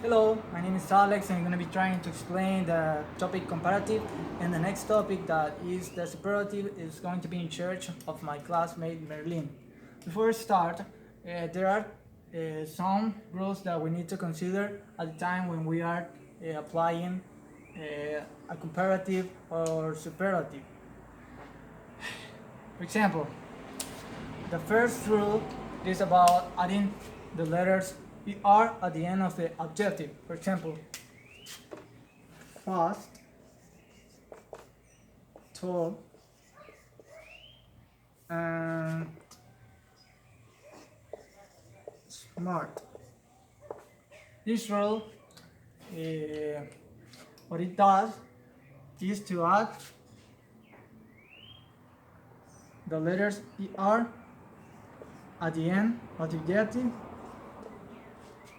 Hello, my name is Alex and I'm going to be trying to explain the topic comparative, and the next topic, that is the superlative, is going to be in charge of my classmate Merlin. Before we start, there are some rules that we need to consider at the time when we are applying a comparative or superlative. For example, the first rule is about adding the letters ER at the end of the adjective. For example, fast, tall, and smart. This rule, what it does is to add the letters ER at the end of the adjective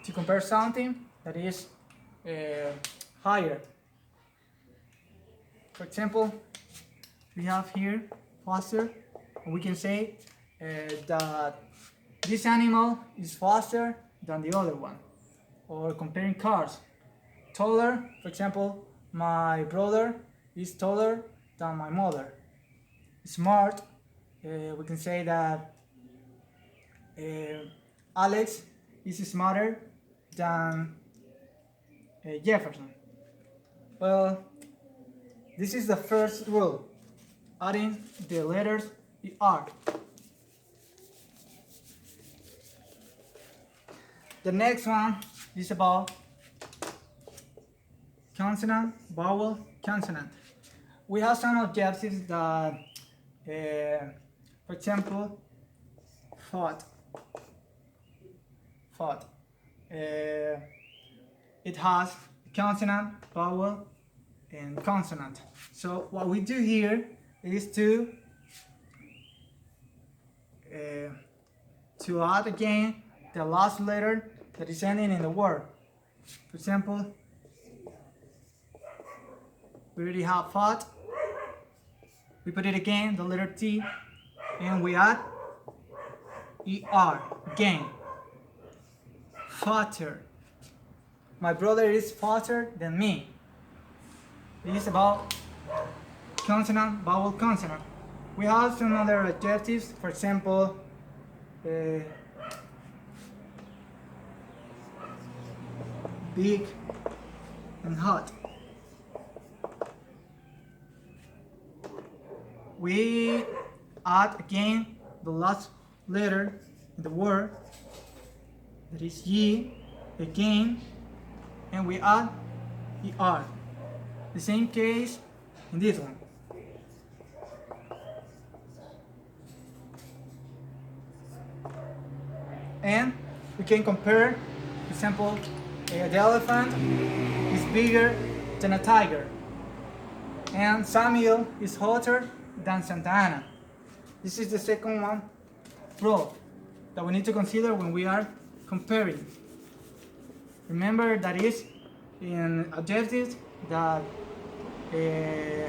to compare something that is higher. For example, we have here faster, and we can say that this animal is faster than the other one. Or comparing cars, taller, for example, my brother is taller than my mother. Smart, we can say that Alex is smarter than Jefferson. Well, this is the first rule, adding the letters ER. The next one is about consonant, vowel, consonant. We have some adjectives that, for example, thought. It has consonant, vowel, and consonant. So what we do here is to add again the last letter that is ending in the word. For example, we already have thought. We put it again, the letter T, and we add ER again. Fatter. My brother is fatter than me. It is about consonant, vowel, consonant. We have some other adjectives, for example, big and hot. We add again the last letter in the word, that is Y, again, and we add ER. The same case in this one. And we can compare, for example, the elephant is bigger than a tiger, and Samuel is hotter than Santa Ana. This is the second one rule that we need to consider when we are comparing. Remember, that is in adjectives that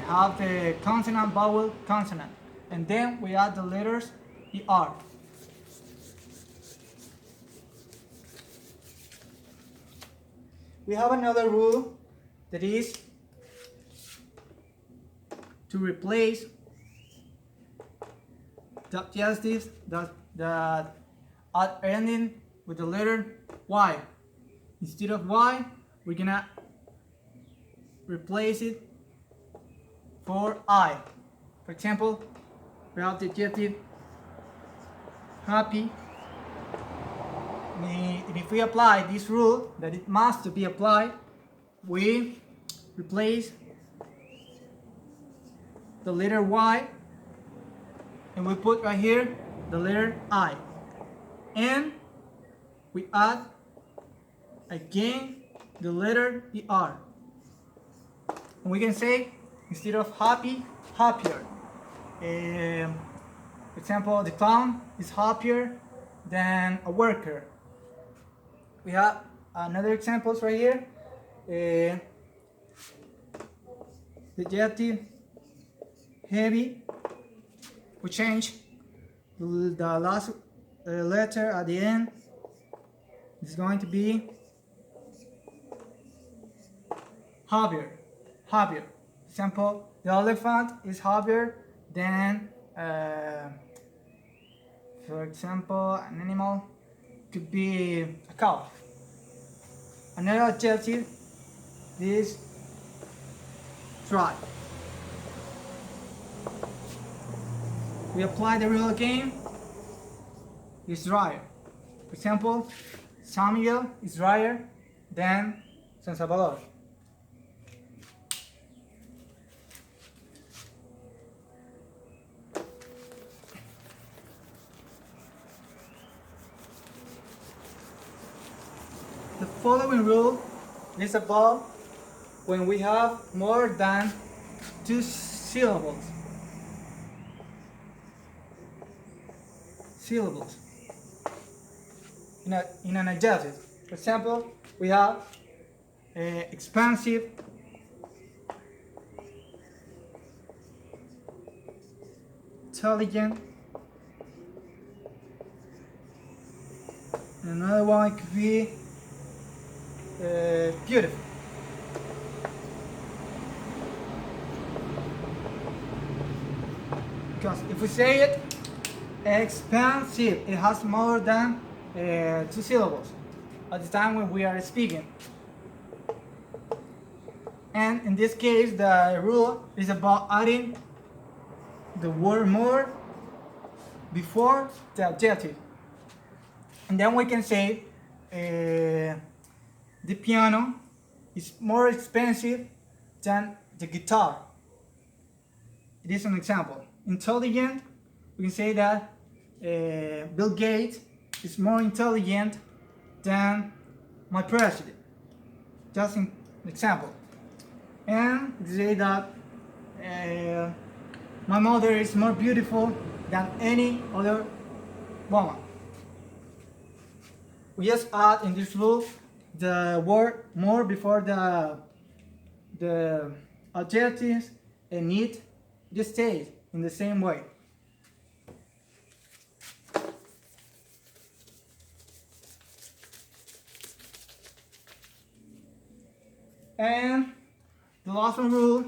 have the consonant, vowel, consonant, and then we add the letters ER. We have another rule that is to replace the adjectives that are ending with the letter Y. Instead of Y, we're gonna replace it for I. For example, we have the adjective happy. And if we apply this rule, that it must be applied, we replace the letter Y and we put right here the letter I, and we add again the letter ER, and we can say, instead of happy, happier. For example, the clown is happier than a worker. We have another examples right here. The adjective heavy, we change the last letter at the end. It's going to be heavier, heavier. Example, the elephant is heavier than, for example, an animal could be a cow. Another adjective is dry. We apply the rule again. It's drier. For example, Samuel is drier than San Salvador. The following rule is about when we have more than 2 syllables. Syllables in an adjective. For example, we have expensive, intelligent, and another one could be beautiful. Because if we say it expensive, it has more than 2 syllables at the time when we are speaking. And in this case, the rule is about adding the word more before the adjective. And then we can say the piano is more expensive than the guitar. It is an example. Intelligent, we can say that Bill Gates is more intelligent than my president. Just an example. And we say that my mother is more beautiful than any other woman. We just add in this rule the word more before the adjectives, and it just stays in the same way. And the last one rule,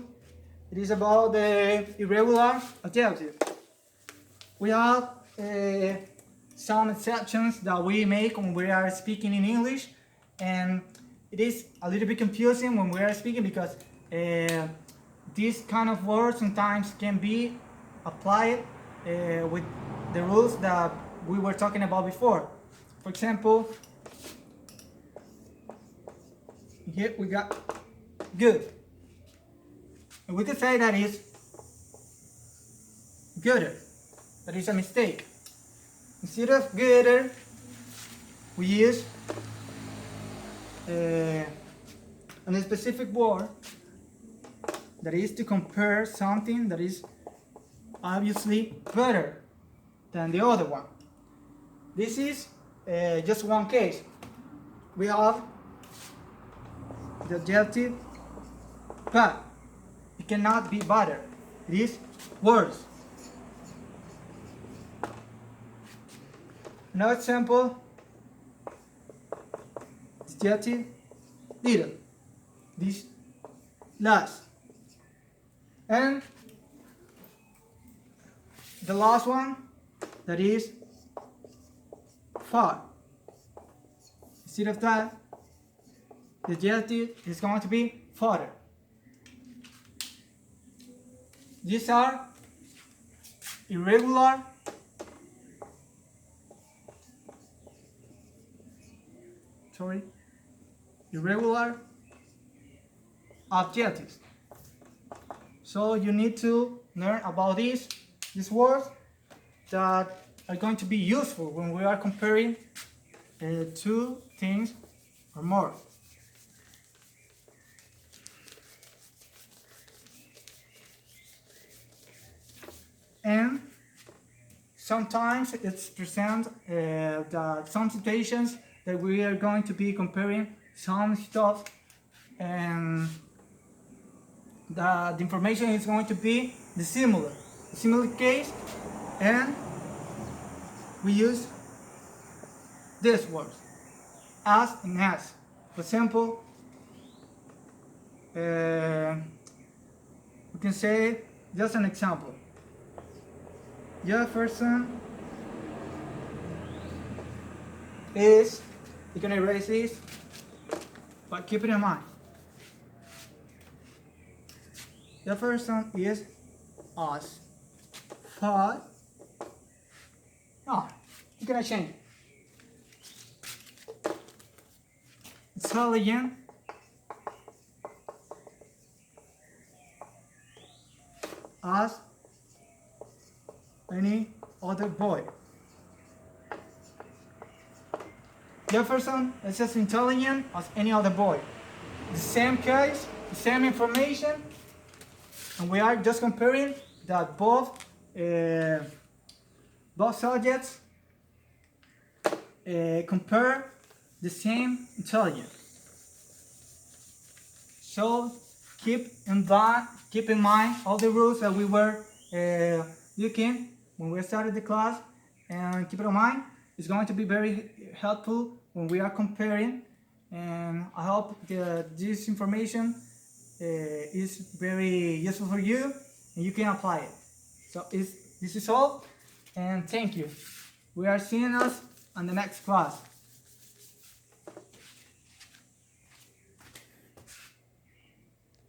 it is about the irregular adjective. We have some exceptions that we make when we are speaking in English, and it is a little bit confusing when we are speaking because these kind of words sometimes can be applied with the rules that we were talking about before. For example, here we got good. And we could say that is gooder. That is a mistake. Instead of gooder, we use a specific word that is to compare something that is obviously better than the other one. This is just one case. We have the adjective bad. It cannot be better. It is worse. Another example, adjective little. This last. And the last one, that is far. Instead of that, the adjective is going to be farther. These are irregular adjectives. So you need to learn about these words that are going to be useful when we are comparing two things or more. And sometimes it's present that some situations that we are going to be comparing some stuff, and the information is going to be the similar case, and we use these words as and as. For example, we can say just an example. Jefferson is, you can erase this, but keep it in mind. Jefferson is us. But no, you cannot change. Intelligent as any other boy. Jefferson is as intelligent as any other boy. The same case, the same information, and we are just comparing that both subjects compare the same intelligence. So keep in mind all the rules that we were looking when we started the class, and keep it in mind. It's going to be very helpful when we are comparing, and I hope this information is very useful for you and you can apply it. So this is all, and thank you. We are seeing us on the next class.